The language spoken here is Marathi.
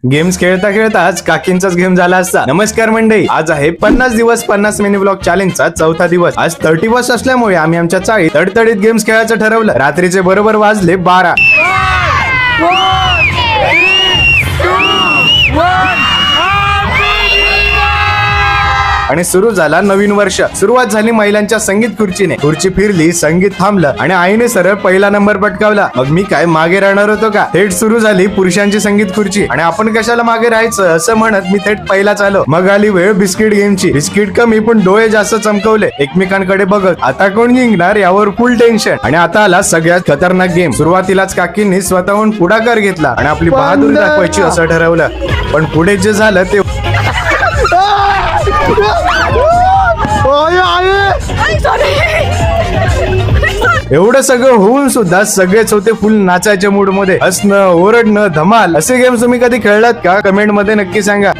गेम्स खेळता खेळताच काकींचाच गेम झाला असता. नमस्कार मंडळी, आज आहे 50 दिवस 50 मिनी ब्लॉग चॅलेंजचा चौथा दिवस. आज 30 असल्यामुळे आम्ही आमच्या चाळीत तडतडीत गेम्स खेळायचं ठरवलं. रात्रीचे बरोबर वाजले 12. आणि सुरू झाला नवीन वर्ष. सुरुवात झाली महिलांच्या संगीत खुर्चीने. खुर्ची फिरली, संगीत थांबलं आणि आईने सरळ पहिला नंबर पटकावला. मग मी काय मागे राहणार होतो का? थेट सुरू झाली पुरुषांची संगीत खुर्ची आणि आपण कशाला मागे राहायचं असं म्हणत मी थेट पहिलाच आलो. मग आली वेळ बिस्किट गेमची. बिस्किट कमी पण डोळे जास्त चमकवले एकमेकांकडे बघत. आता कोण जिंकणार यावर फुल टेन्शन. आणि आता आला सगळ्यात खतरनाक गेम. सुरुवातीलाच काकींनी स्वतःहून पुढाकार घेतला आणि आपली बहादुरी दाखवायची असं ठरवलं. पण पुढे जे झालं ते एवढं सगळं होऊन सुद्धा सगळेच होते फुल नाचायच्या मूड मध्ये. हसणं, ओरडणं, धमाल. असे गेम्स तुम्ही कधी खेळलात का? कमेंट मध्ये नक्की सांगा.